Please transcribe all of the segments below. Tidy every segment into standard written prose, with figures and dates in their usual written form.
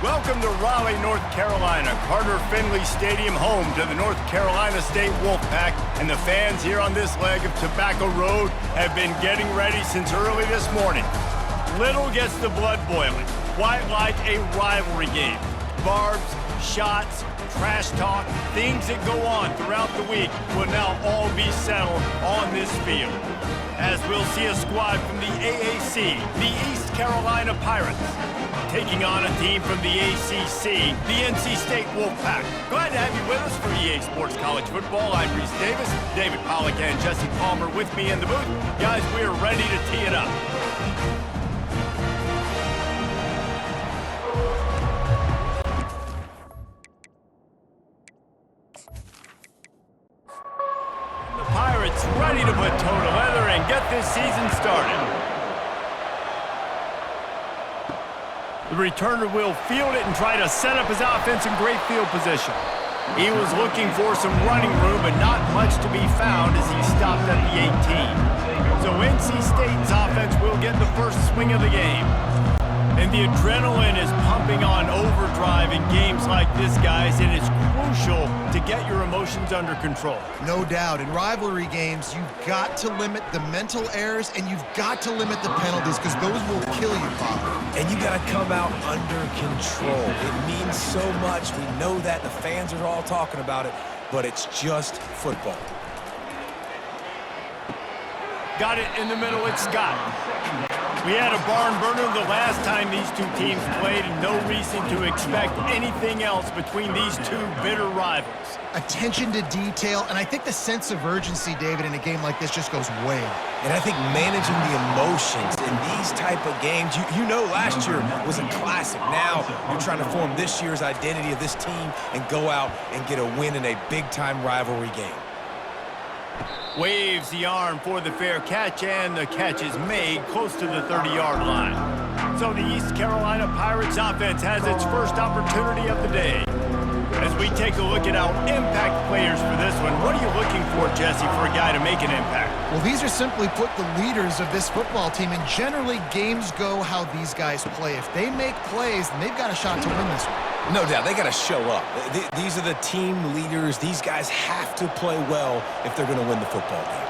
Welcome to Raleigh, North Carolina, Carter Finley Stadium, home to the North Carolina State Wolfpack, and the fans here on this leg of Tobacco Road have been getting ready since early this morning. Little gets the blood boiling, quite like a rivalry game. Barbs, shots, trash talk, things that go on throughout the week will now all be settled on this field. As we'll see a squad from the AAC, the East Carolina Pirates, taking on a team from the ACC, the NC State Wolfpack. Glad to have you with us for EA Sports College Football. I'm Reese Davis, David Pollack and Jesse Palmer with me in the booth. Guys, we're ready to tee it up. The Pirates ready to put toe to leather and get this season started. The returner will field it and try to set up his offense in great field position. He was looking for some running room, but not much to be found as he stopped at the 18. So NC State's offense will get the first swing of the game. And the adrenaline is pumping on overdrive in games like this, guys, and it's crucial to get your emotions under control. No doubt. In rivalry games, you've got to limit the mental errors and you've got to limit the penalties because those will kill you, Bob. And you got to come out under control. It means so much. We know that. The fans are all talking about it, but it's just football. Got it in the middle, it's Scott. We had a barn burner the last time these two teams played, and no reason to expect anything else between these two bitter rivals. Attention to detail, and I think the sense of urgency, David, in a game like this just goes way up. And I think managing the emotions in these type of games, you know last year was a classic. Now you're trying to form this year's identity of this team and go out and get a win in a big-time rivalry game. Waves the arm for the fair catch, and the catch is made close to the 30-yard line. So the East Carolina Pirates offense has its first opportunity of the day. As we take a look at our impact players for this one, what are you looking for, Jesse, for a guy to make an impact? Well, these are simply put the leaders of this football team, and generally games go how these guys play. If they make plays, then they've got a shot to win this one. No doubt, they got to show up. These are the team leaders. These guys have to play well if they're going to win the football game.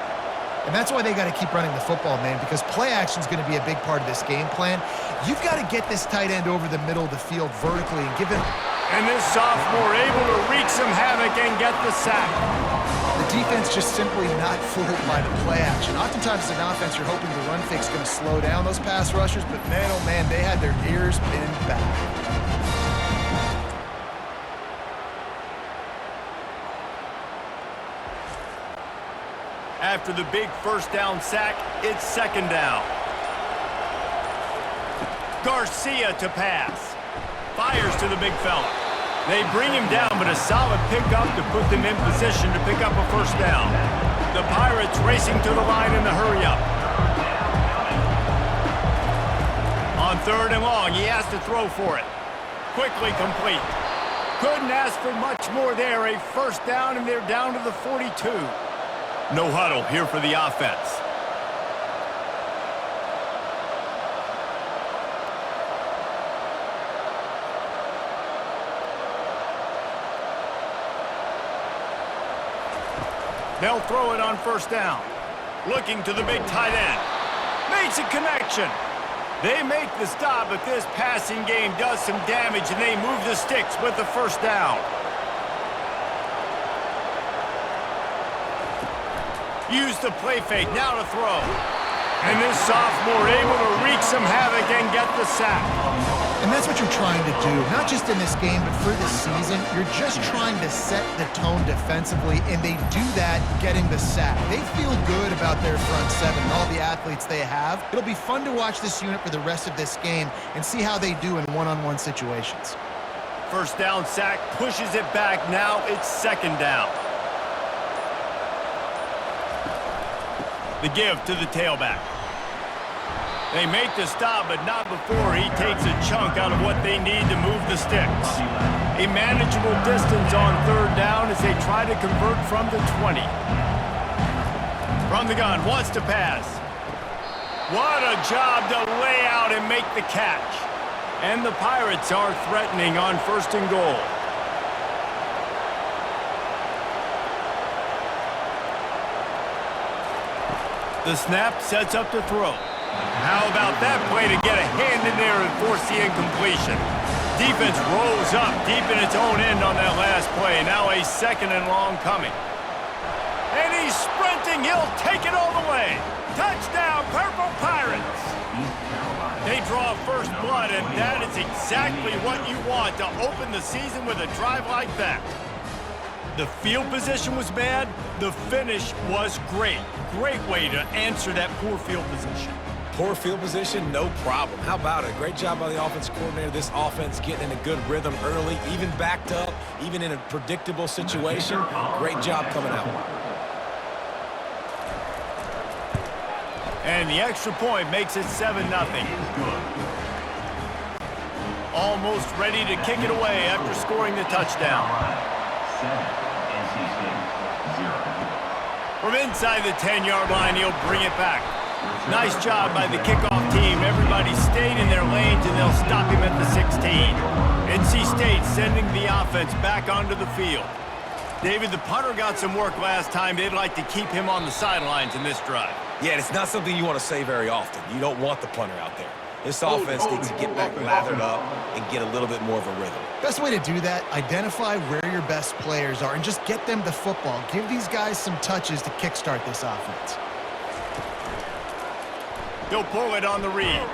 And that's why they got to keep running the football, man, because play action is going to be a big part of this game plan. You've got to get this tight end over the middle of the field vertically and give him... And this sophomore able to wreak some havoc and get the sack. The defense just simply not fooled by the play action. Oftentimes as an offense, you're hoping the run fake's going to slow down those pass rushers, but man, oh man, they had their ears pinned back. After the big first down sack, it's second down. Garcia to pass. Fires to the big fella. They bring him down, but a solid pickup to put them in position to pick up a first down. The Pirates racing to the line in the hurry-up. On third and long, he has to throw for it. Quickly complete. Couldn't ask for much more there. A first down, and they're down to the 42. No huddle here for the offense. They'll throw it on first down. Looking to the big tight end. Makes a connection. They make the stop, but this passing game does some damage, and they move the sticks with the first down. Use the play fake, now to throw. And this sophomore able to wreak some havoc and get the sack. And that's what you're trying to do, not just in this game, but for this season. You're just trying to set the tone defensively, and they do that getting the sack. They feel good about their front seven and all the athletes they have. It'll be fun to watch this unit for the rest of this game and see how they do in one-on-one situations. First down sack, pushes it back. Now it's second down. The give to the tailback. They make the stop, but not before he takes a chunk out of what they need to move the sticks. A manageable distance on third down as they try to convert from the 20. From the gun, wants to pass. What a job to lay out and make the catch. And the Pirates are threatening on 1st and goal. The snap sets up to throw. How about that play to get a hand in there and force the incompletion? Defense rose up deep in its own end on that last play. Now a 2nd and long coming. And he's sprinting. He'll take it all the way. Touchdown, Purple Pirates. They draw first blood, and that is exactly what you want to open the season with a drive like that. The field position was bad. The finish was great. Great way to answer that poor field position. Poor field position, no problem. How about it? Great job by the offense coordinator. This offense getting in a good rhythm early, even backed up, even in a predictable situation. Great job coming out. And the extra point makes it 7-0. Almost ready to kick it away after scoring the touchdown. From inside the 10-yard line, he'll bring it back. Nice job by the kickoff team. Everybody stayed in their lanes, and they'll stop him at the 16. NC State sending the offense back onto the field. David, the punter got some work last time. They'd like to keep him on the sidelines in this drive. Yeah, it's not something you want to say very often. You don't want the punter out there. This offense needs to get back lathered up and get a little bit more of a rhythm. Best way to do that, identify where your best players are and just get them the football. Give these guys some touches to kickstart this offense. He'll pull it on the read.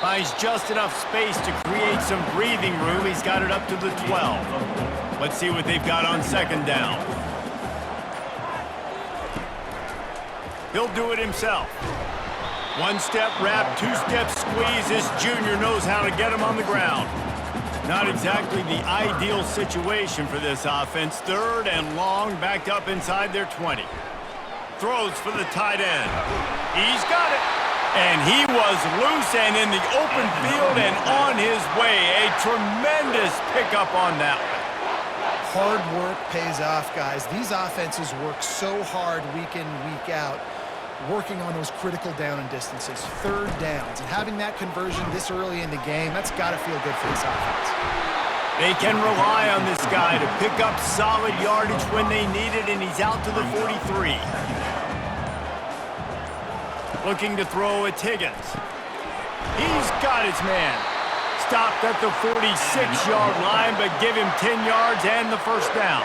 Finds just enough space to create some breathing room. He's got it up to the 12. Let's see what they've got on 2nd down. He'll do it himself. 1-step wrap, 2-step squeeze. This junior knows how to get him on the ground. Not exactly the ideal situation for this offense. 3rd and long, backed up inside their 20. Throws for the tight end. He's got it. And he was loose and in the open field and on his way. A tremendous pickup on that one. Hard work pays off, guys. These offenses work so hard week in, week out, working on those critical down and distances, 3rd downs. And having that conversion this early in the game, that's got to feel good for this offense. They can rely on this guy to pick up solid yardage when they need it, and he's out to the 43. Looking to throw at Higgins. He's got his man. Stopped at the 46-yard line, but give him 10 yards and the 1st down.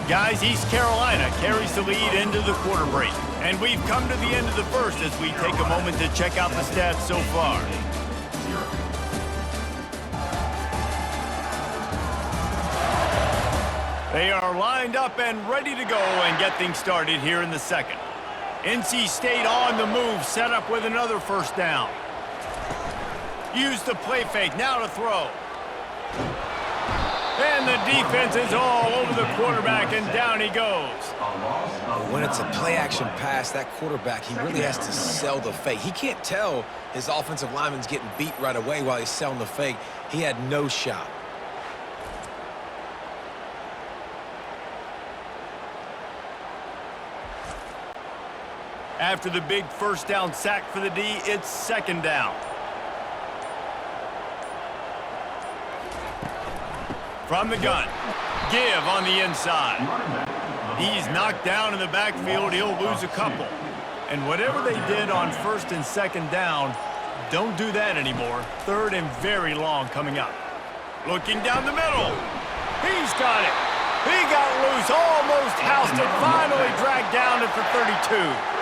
Guys, East Carolina carries the lead into the quarter break. And we've come to the end of the 1st as we take a moment to check out the stats so far. They are lined up and ready to go and get things started here in the 2nd. NC State on the move, set up with another 1st down. Use the play fake, now to throw. And the defense is all over the quarterback, and down he goes. When it's a play-action pass, that quarterback, he really has to sell the fake. He can't tell his offensive lineman's getting beat right away while he's selling the fake. He had no shot. After the big 1st down sack for the D, it's 2nd down. From the gun, give on the inside. He's knocked down in the backfield. He'll lose a couple. And whatever they did on 1st and 2nd down, don't do that anymore. 3rd and very long coming up. Looking down the middle. He's got it. He got loose, almost housed it, finally dragged down at the 32.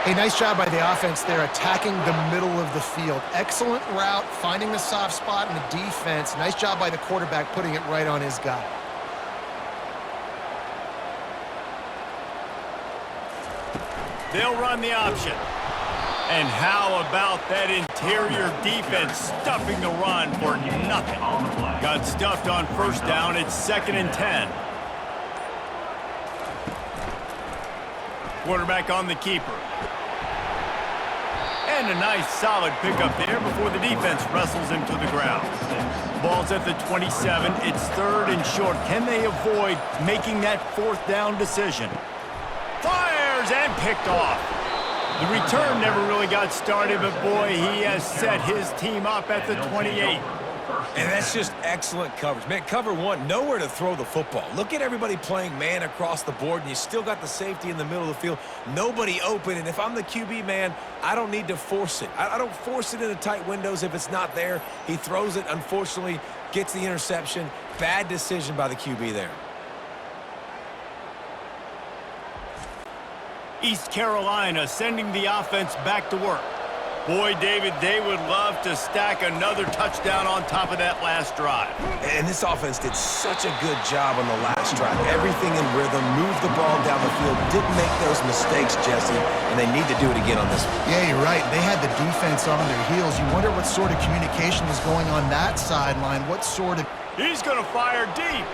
Hey, nice job by the offense there, attacking the middle of the field. Excellent route, finding the soft spot in the defense. Nice job by the quarterback putting it right on his guy. They'll run the option. And how about that interior defense stuffing the run for nothing? Got stuffed on 1st down. It's 2nd and 10. Quarterback on the keeper. And a nice solid pickup there before the defense wrestles him to the ground. Ball's at the 27. It's 3rd and short. Can they avoid making that 4th down decision? fires and picked off. The return never really got started, but boy, he has set his team up at the 28. And that's just excellent coverage. Man, cover one, nowhere to throw the football. Look at everybody playing man across the board, and you still got the safety in the middle of the field. Nobody open, and if I'm the QB, man, I don't need to force it. I don't force it into tight windows if it's not there. He throws it, unfortunately, gets the interception. Bad decision by the QB there. East Carolina sending the offense back to work. Boy, David, they would love to stack another touchdown on top of that last drive. And this offense did such a good job on the last drive. Everything in rhythm, moved the ball down the field, didn't make those mistakes, Jesse, and they need to do it again on this one. Yeah, you're right. They had the defense on their heels. You wonder what sort of communication was going on that sideline. What sort of... He's going to fire deep.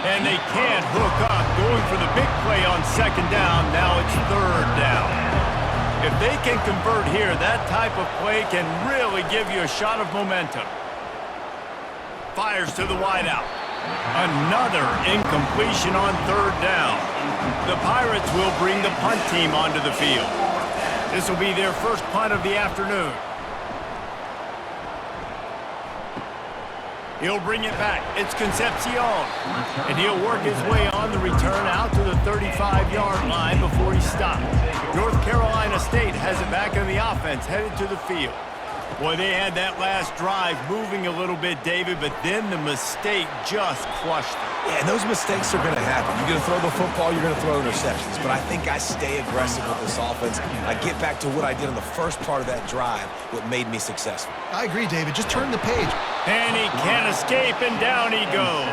And they can't hook up, going for the big play on second down. Now it's third down. If they can convert here, that type of play can really give you a shot of momentum. Fires to the wideout. Another incompletion on third down. The Pirates will bring the punt team onto the field. This will be their first punt of the afternoon. He'll bring it back. It's Concepcion. And he'll work his way on the return out to the 35-yard line before he stopped. North Carolina State has it back on the offense, headed to the field. Boy, they had that last drive moving a little bit, David, but then the mistake just crushed them. Yeah, and those mistakes are going to happen. You're going to throw the football, you're going to throw interceptions. But I think I stay aggressive with this offense. I get back to what I did in the first part of that drive, what made me successful. I agree, David. Just turn the page. And he can't escape, and down he goes.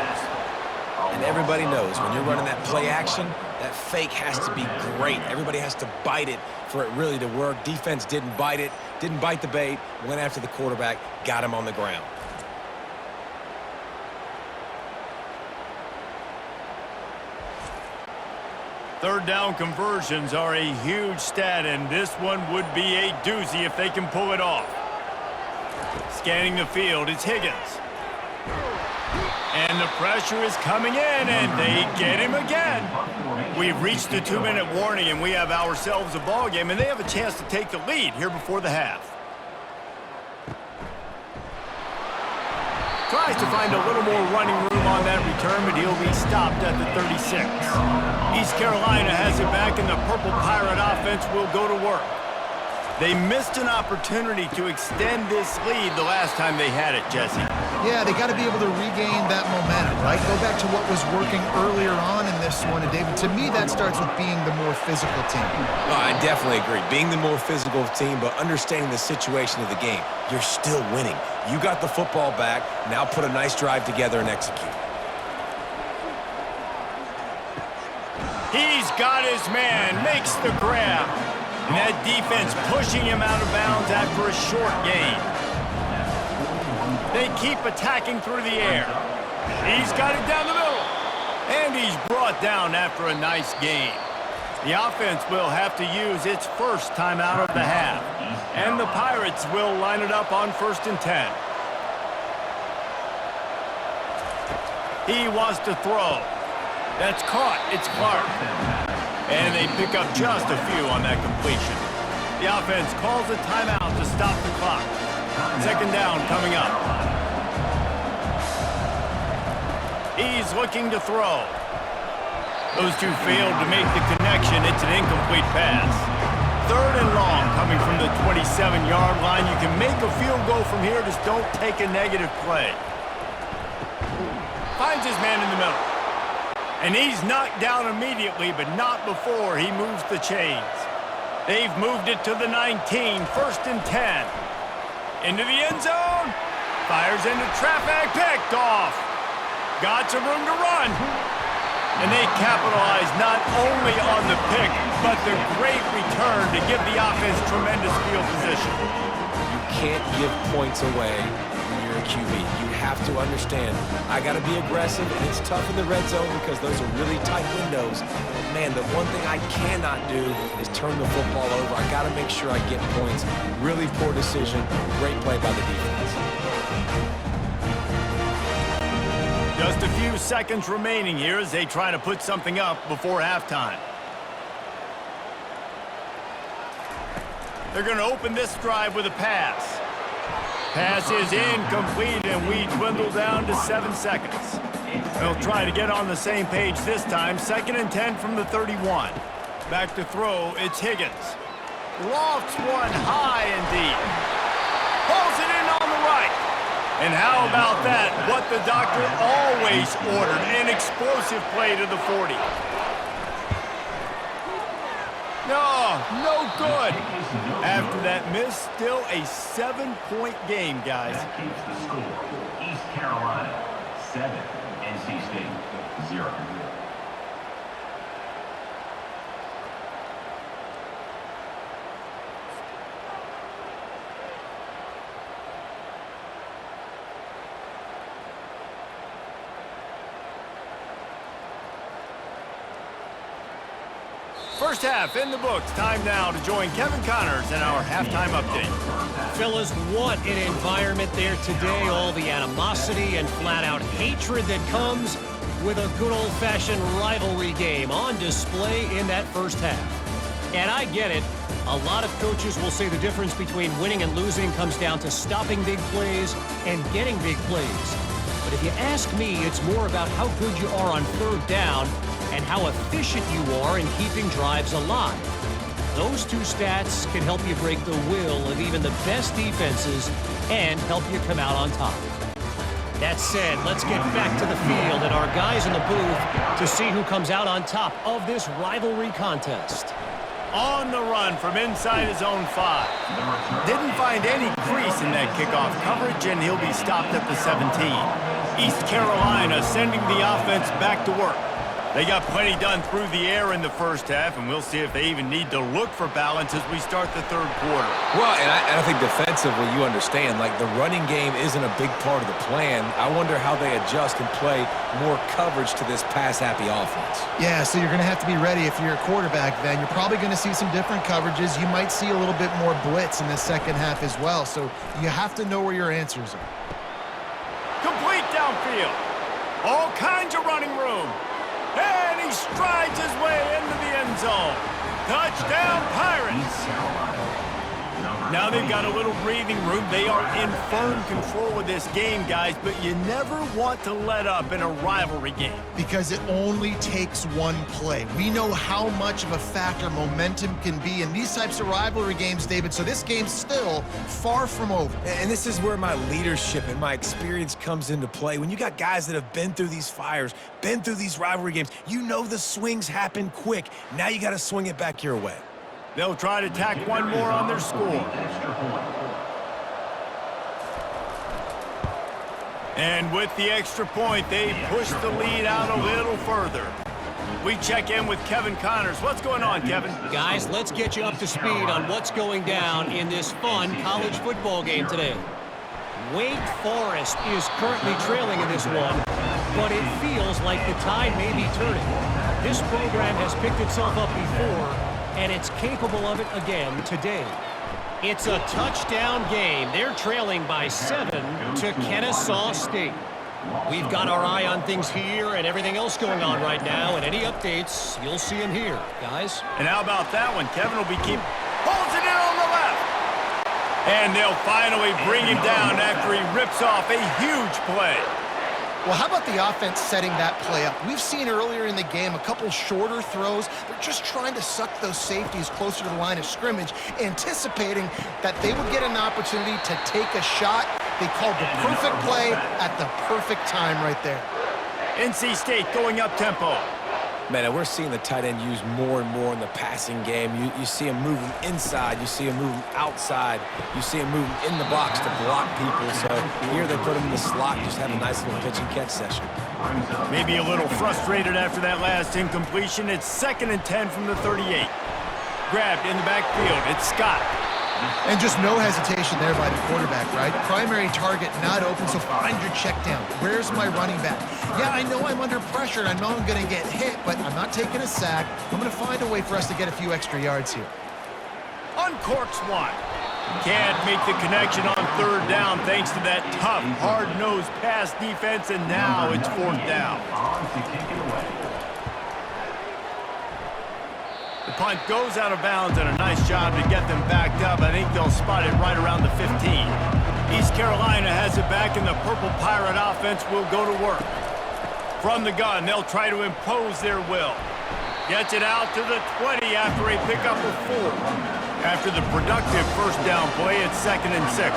And everybody knows when you're running that play action, that fake has to be great. Everybody has to bite it for it really to work. Defense didn't bite it, didn't bite the bait, went after the quarterback, got him on the ground. Third down conversions are a huge stat, and this one would be a doozy if they can pull it off. Scanning the field, it's Higgins. And the pressure is coming in, and they get him again. We've reached the 2-minute warning, and we have ourselves a ball game, and they have a chance to take the lead here before the half. Tries to find a little more running room on that return, but he'll be stopped at the 36. East Carolina has it back, and the Purple Pirate offense will go to work. They missed an opportunity to extend this lead the last time they had it, Jesse. Yeah, they got to be able to regain that momentum, right? Go back to what was working earlier on in this one. And, David, to me, that starts with being the more physical team. Well, I definitely agree. Being the more physical team, but understanding the situation of the game. You're still winning. You got the football back. Now put a nice drive together and execute. He's got his man, makes the grab. And that defense pushing him out of bounds after a short gain. They keep attacking through the air. He's got it down the middle. And he's brought down after a nice gain. The offense will have to use its first timeout of the half. And the Pirates will line it up on 1st and 10. He wants to throw. That's caught. It's Clark. And they pick up just a few on that completion. The offense calls a timeout to stop the clock. Second down coming up. He's looking to throw. Those two failed to make the connection. It's an incomplete pass. Third and long coming from the 27-yard line. You can make a field goal from here. Just don't take a negative play. Finds his man in the middle. And he's knocked down immediately, but not before he moves the chains. They've moved it to the 19, 1st and 10. Into the end zone. Fires into traffic, picked off. Got some room to run. And they capitalize not only on the pick, but the great return to give the offense tremendous field position. You can't give points away when you're a QB. You have to understand, I got to be aggressive, and it's tough in the red zone because those are really tight windows. But man, the one thing I cannot do is turn the football over. I got to make sure I get points. Really poor decision. Great play by the defense. Just a few seconds remaining here as they try to put something up before halftime. They're going to open this drive with a pass. Pass is incomplete, and we dwindle down to 7 seconds. They'll try to get on the same page this time. 2nd and 10 from the 31. Back to throw, it's Higgins. Lofts one high and deep. Pulls it in on the right. And how about that? What the doctor always ordered, an explosive play to the 40. No good. After that miss, still a 7-point game, guys. That keeps the score. East Carolina, 7. NC State, 0. First half in the books. Time now to join Kevin Connors in our halftime update. Fellas, what an environment there today. All the animosity and flat-out hatred that comes with a good old-fashioned rivalry game on display in that first half. And I get it. A lot of coaches will say the difference between winning and losing comes down to stopping big plays and getting big plays. But if you ask me, it's more about how good you are on 3rd down and how efficient you are in keeping drives alive. Those two stats can help you break the will of even the best defenses and help you come out on top. That said, let's get back to the field and our guys in the booth to see who comes out on top of this rivalry contest. On the run from inside his own 5. Didn't find any crease in that kickoff coverage, and he'll be stopped at the 17. East Carolina sending the offense back to work. They got plenty done through the air in the first half, and we'll see if they even need to look for balance as we start the 3rd quarter. Well, and I think defensively, you understand, like the running game isn't a big part of the plan. I wonder how they adjust and play more coverage to this pass-happy offense. Yeah, so you're going to have to be ready if you're a quarterback then. You're probably going to see some different coverages. You might see a little bit more blitz in the second half as well, so you have to know where your answers are. Complete downfield. All kinds of running room. And he strides his way into the end zone. Touchdown, Pirates. Now they've got a little breathing room. They are in firm control of this game, guys, but you never want to let up in a rivalry game. Because it only takes one play. We know how much of a factor momentum can be in these types of rivalry games, David, so this game's still far from over. And this is where my leadership and my experience comes into play. When you got guys that have been through these fires, been through these rivalry games, you know the swings happen quick. Now you got to swing it back your way. They'll try to tack one more on their score. And with the extra point, they push the lead out a little further. We check in with Kevin Connors. What's going on, Kevin? Guys, let's get you up to speed on what's going down in this fun college football game today. Wake Forest is currently trailing in this one, but it feels like the tide may be turning. This program has picked itself up before, and it's capable of it again today. It's a touchdown game. They're trailing by 7 to Kennesaw State. We've got our eye on things here and everything else going on right now, and any updates, you'll see them here, guys. And how about that one? Kevin will be holds it in on the left. And they'll finally bring him down after he rips off a huge play. Well, how about the offense setting that play up? We've seen earlier in the game a couple shorter throws. They're just trying to suck those safeties closer to the line of scrimmage, anticipating that they would get an opportunity to take a shot. They called the perfect play at the perfect time right there. NC State going up tempo. Man, and we're seeing the tight end used more and more in the passing game. You see him moving inside. You see him moving outside. You see him moving in the box to block people. So here they put him in the slot, just have a nice little pitch and catch session. Maybe a little frustrated after that last incompletion. It's 2nd and 10 from the 38. Grabbed in the backfield. It's Scott. And just no hesitation there by the quarterback, right? Primary target not open, so find your check down. Where's my running back? Yeah, I know I'm under pressure, and I know I'm going to get hit, but I'm not taking a sack. I'm going to find a way for us to get a few extra yards here. Uncorks one. Can't make the connection on 3rd down thanks to that tough, hard-nosed pass defense, and now it's 4th down. The punt goes out of bounds, and a nice job to get them backed up. I think they'll spot it right around the 15. East Carolina has it back, and the Purple Pirate offense will go to work. From the gun, they'll try to impose their will. Gets it out to the 20 after a pickup of 4. After the productive first down play, it's 2nd and 6.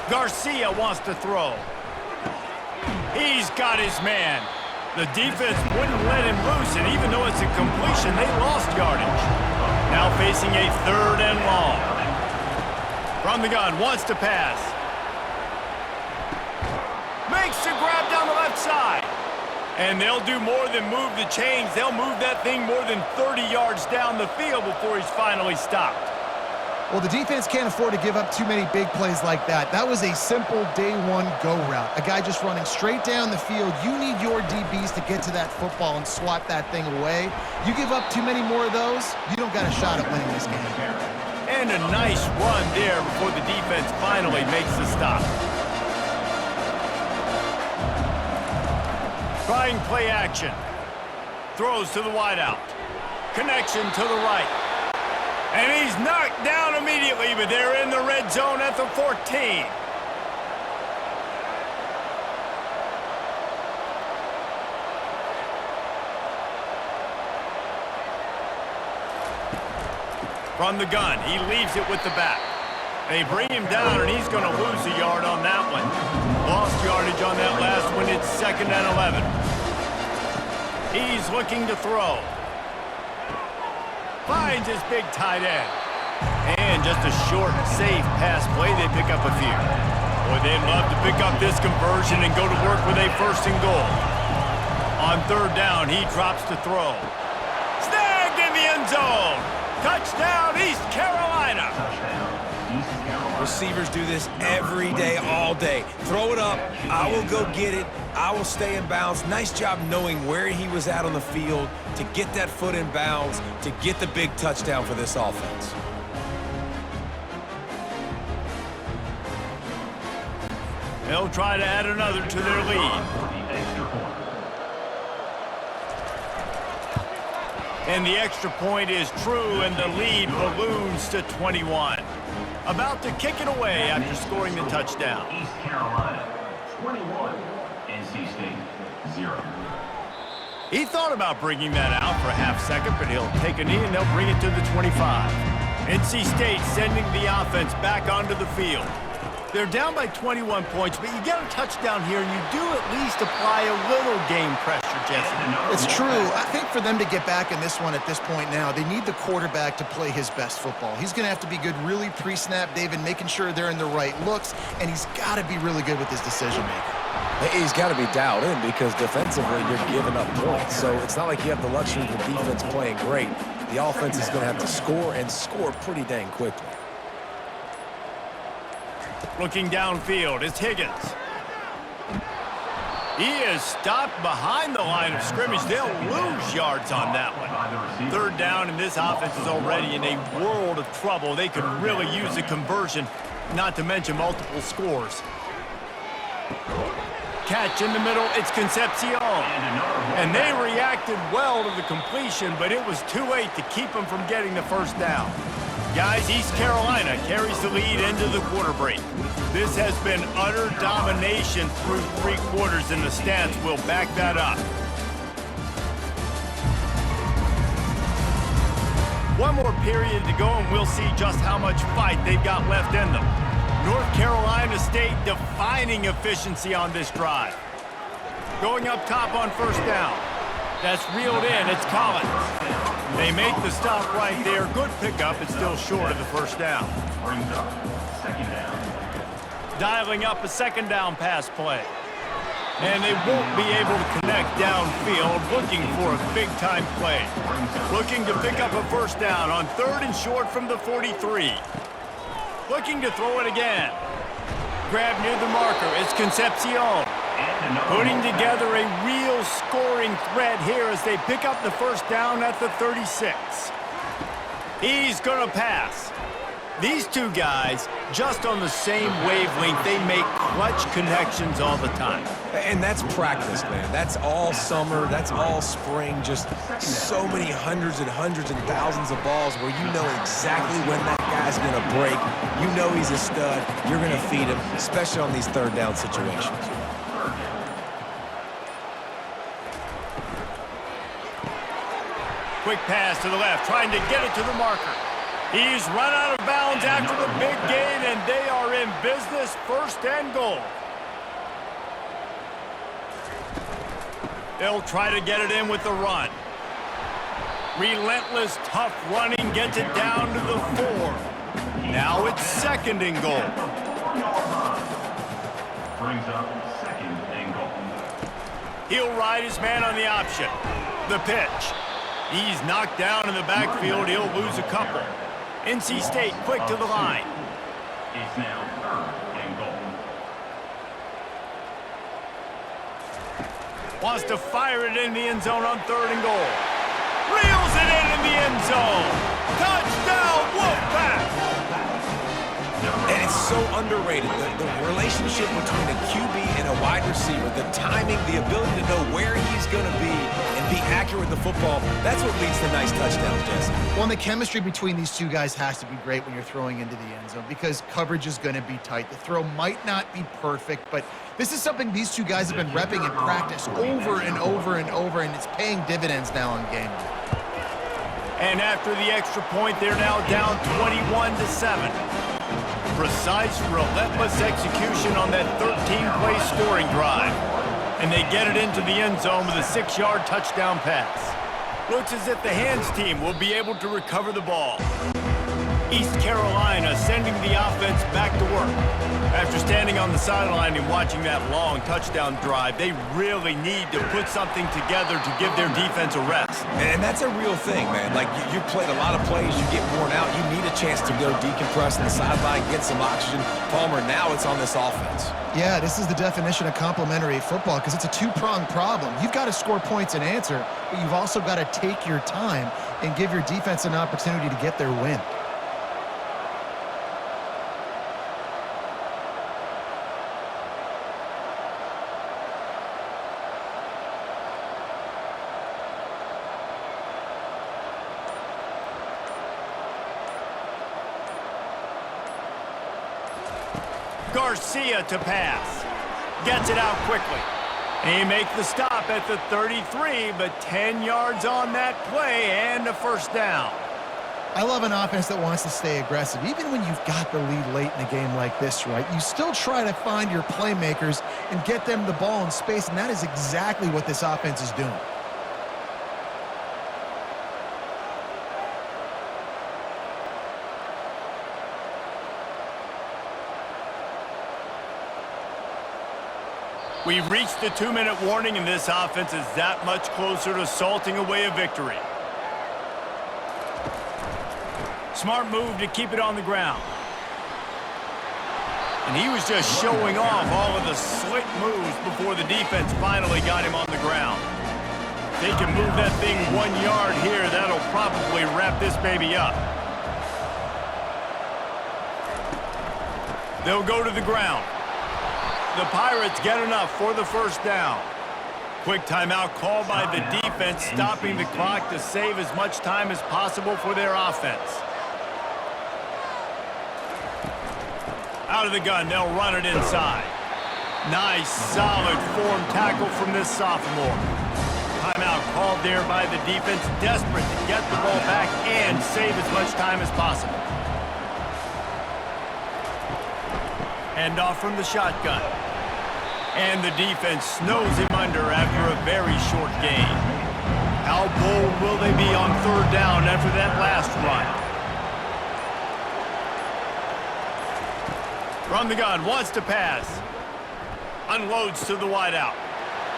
Garcia wants to throw. He's got his man. The defense wouldn't let him loose, and even though it's a completion, they lost yardage. Now facing a 3rd and long. From the gun, wants to pass. Makes the grab down the left side. And they'll do more than move the chains. They'll move that thing more than 30 yards down the field before he's finally stopped. Well, the defense can't afford to give up too many big plays like that. That was a simple day one go route. A guy just running straight down the field. You need your DBs to get to that football and swat that thing away. You give up too many more of those, you don't got a shot at winning this game. And a nice run there before the defense finally makes the stop. Trying play action. Throws to the wideout. Connection to the right. And he's knocked down immediately, but they're in the red zone at the 14. From the gun, he leaves it with the back. They bring him down, and he's going to lose a yard on that one. Lost yardage on that last one. It's 2nd and 11. He's looking to throw. Finds his big tight end. And just a short, safe pass play. They pick up a few. Boy, they'd love to pick up this conversion and go to work with a 1st and goal. On 3rd down, he drops to throw. Snagged in the end zone. Touchdown, East Carolina. Receivers do this every day, all day. Throw it up. I will go get it. I will stay in bounds. Nice job knowing where he was at on the field to get that foot in bounds, to get the big touchdown for this offense. They'll try to add another to their lead. And the extra point is true, and the lead balloons to 21. About to kick it away after scoring the touchdown. East Carolina, 21. NC State, 0. He thought about bringing that out for a half-second, but he'll take a knee, and they'll bring it to the 25. NC State sending the offense back onto the field. They're down by 21 points, but you get a touchdown here, and you do at least apply a little game pressure, Jesse. It's true. I think for them to get back in this one at this point now, they need the quarterback to play his best football. He's going to have to be good really pre-snap, David, making sure they're in the right looks, and he's got to be really good with his decision-making. He's got to be dialed in because defensively you're giving up points. So it's not like you have the luxury of the defense playing great. The offense is going to have to score and score pretty dang quickly. Looking downfield, it's Higgins. He is stopped behind the line of scrimmage. They'll lose yards on that one. 3rd down, and this offense is already in a world of trouble. They could really use a conversion, not to mention multiple scores. Catch in the middle, it's Concepcion. And they reacted well to the completion, but it was too late to keep them from getting the 1st down. Guys, East Carolina carries the lead into the quarter break. This has been utter domination through 3 quarters, and the stats will back that up. One more period to go, and we'll see just how much fight they've got left in them. North Carolina State defining efficiency on this drive. Going up top on 1st down. That's reeled in. It's Collins. They make the stop right there. Good pickup. It's still short of the 1st down. Brings up 2nd down. Dialing up a 2nd down pass play. And they won't be able to connect downfield, looking for a big-time play. Looking to pick up a 1st down on 3rd and short from the 43. Looking to throw it again. Grab near the marker. It's Concepcion. Putting together a real scoring threat here as they pick up the 1st down at the 36. He's going to pass. These two guys, just on the same wavelength, they make clutch connections all the time. And that's practice, man. That's all summer. That's all spring. Just so many hundreds and thousands of balls where you know exactly when that guy's going to break. You know he's a stud. You're going to feed him, especially on these third down situations. Quick pass to the left, trying to get it to the marker. He's run out of bounds after the big gain, and they are in business, 1st and goal. They'll try to get it in with the run. Relentless, tough running gets it down to the 4. Now it's 2nd and goal. Brings up 2nd and goal. He'll ride his man on the option. The pitch. He's knocked down in the backfield. He'll lose a couple. NC State quick to the line. It's now 3rd and goal. Wants to fire it in the end zone on 3rd and goal. Reels it in the end zone. Touchdown, Wolfpack! And it's so underrated, the relationship between a QB and a wide receiver, the timing, the ability to know where he's going to be and be accurate with the football, that's what leads to nice touchdowns, Jesse. Well, and the chemistry between these two guys has to be great when you're throwing into the end zone because coverage is going to be tight. The throw might not be perfect, but this is something these two guys have been repping in practice over and over and over, and it's paying dividends now on game day. And after the extra point, they're now down 21-7. Precise, relentless execution on that 13-play scoring drive. And they get it into the end zone with a 6-yard touchdown pass. Looks as if the hands team will be able to recover the ball. East Carolina sending the offense back to work. After standing on the sideline and watching that long touchdown drive, they really need to put something together to give their defense a rest. And that's a real thing, man. Like, you played a lot of plays, you get worn out, you need a chance to go decompress on the sideline, get some oxygen. Palmer, now it's on this offense. Yeah, this is the definition of complementary football because it's a two-pronged problem. You've got to score points and answer, but you've also got to take your time and give your defense an opportunity to get their win. Garcia to pass. Gets it out quickly. He makes the stop at the 33, but 10 yards on that play and a 1st down. I love an offense that wants to stay aggressive. Even when you've got the lead late in a game like this, right, you still try to find your playmakers and get them the ball in space, and that is exactly what this offense is doing. We've reached the 2-minute warning, and this offense is that much closer to salting away a victory. Smart move to keep it on the ground. And he was just showing off all of the slick moves before the defense finally got him on the ground. If they can move that thing 1 yard here, that'll probably wrap this baby up. They'll go to the ground. The Pirates get enough for the 1st down. Quick timeout called by the defense, stopping the clock to save as much time as possible for their offense. Out of the gun, they'll run it inside. Nice, solid form tackle from this sophomore. Timeout called there by the defense, desperate to get the ball back and save as much time as possible. Hand off from the shotgun. And the defense snows him under after a very short gain. How bold will they be on 3rd down after that last run? From the gun, wants to pass. Unloads to the wideout.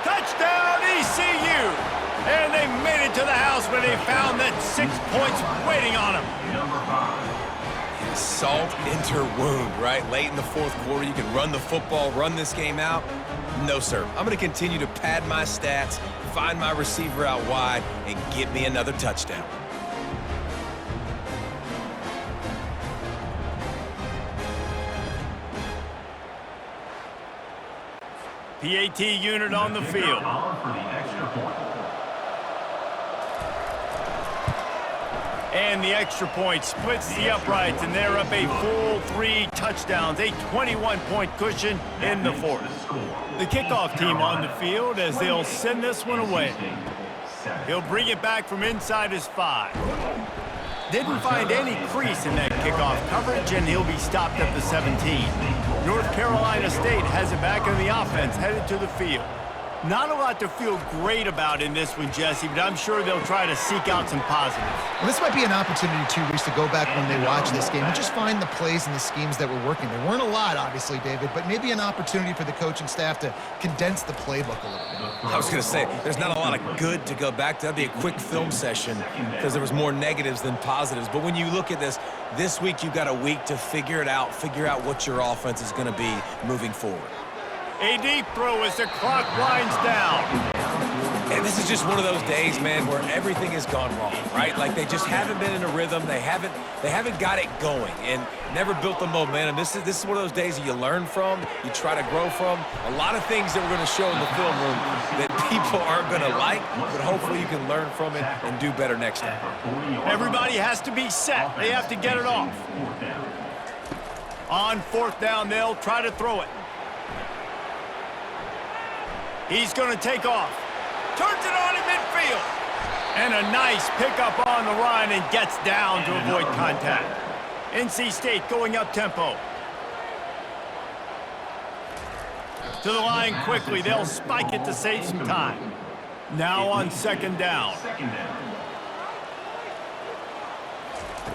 Touchdown, ECU! And they made it to the house when they found that 6 points waiting on them. Number 5. Salt into wound, right? Late in the 4th quarter, you can run the football, run this game out. No, sir. I'm going to continue to pad my stats, find my receiver out wide, and get me another touchdown. PAT unit on the field. For the extra point. And the extra point splits the uprights, and they're up a full 3 touchdowns, a 21-point cushion in the fourth. The kickoff team on the field as they'll send this one away. He'll bring it back from inside his 5. Didn't find any crease in that kickoff coverage, and he'll be stopped at the 17. North Carolina State has it back in the offense, headed to the field. Not a lot to feel great about in this one, Jesse, but I'm sure they'll try to seek out some positives. Well, this might be an opportunity, too, Reese, to go back when they watch this game and just find the plays and the schemes that were working. There weren't a lot, obviously, David, but maybe an opportunity for the coaching staff to condense the playbook a little bit. I was going to say, there's not a lot of good to go back to. That'd be a quick film session because there was more negatives than positives. But when you look at this week you've got a week to figure it out, figure out what your offense is going to be moving forward. A deep throw as the clock winds down. And this is just one of those days, man, where everything has gone wrong, right? Like they just haven't been in a rhythm. They haven't got it going and never built the momentum. This is one of those days that you learn from, you try to grow from. A lot of things that we're going to show in the film room that people aren't going to like, but hopefully you can learn from it and do better next time. Everybody has to be set. They have to get it off. On 4th down, they'll try to throw it. He's going to take off. Turns it on in midfield. And a nice pickup on the run and gets down to avoid contact. NC State going up tempo. To the line quickly. They'll spike it to save some time. Now on 2nd down.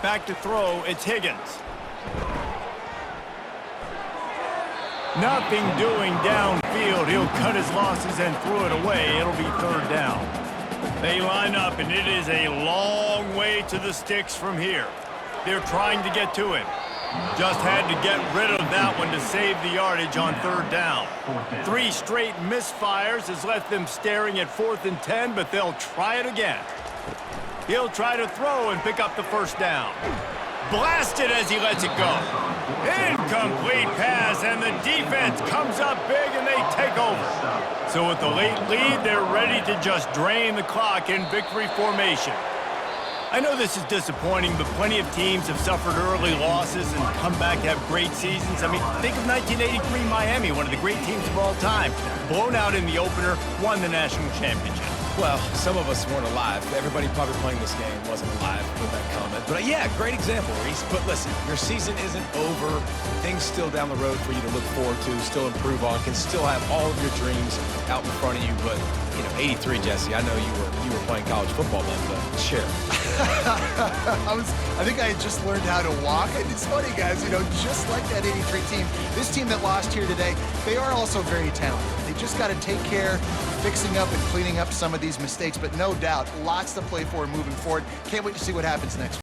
Back to throw. It's Higgins. Nothing doing downfield. He'll cut his losses and throw it away. It'll be 3rd down. They line up, and it is a long way to the sticks from here. They're trying to get to him. Just had to get rid of that one to save the yardage on 3rd down. 3 straight misfires has left them staring at 4th and 10, but they'll try it again. He'll try to throw and pick up the 1st down. Blasted as he lets it go. Incomplete pass, and the defense comes up big, and they take over. So with the late lead, they're ready to just drain the clock in victory formation. I know this is disappointing, but plenty of teams have suffered early losses and come back to have great seasons. I mean, think of 1983 Miami, one of the great teams of all time. Blown out in the opener, won the national championship. Well, some of us weren't alive. Everybody probably playing this game wasn't alive with that comment. But yeah, great example, Reese. But listen, your season isn't over. Things still down the road for you to look forward to, still improve on, can still have all of your dreams out in front of you. But, you know, 83, Jesse, I know you were playing college football then, but share. I think I had just learned how to walk. And it's funny, guys, you know, just like that 83 team, this team that lost here today, they are also very talented. They just got to take care of fixing up and cleaning up some of these mistakes, but no doubt, lots to play for moving forward. Can't wait to see what happens next week.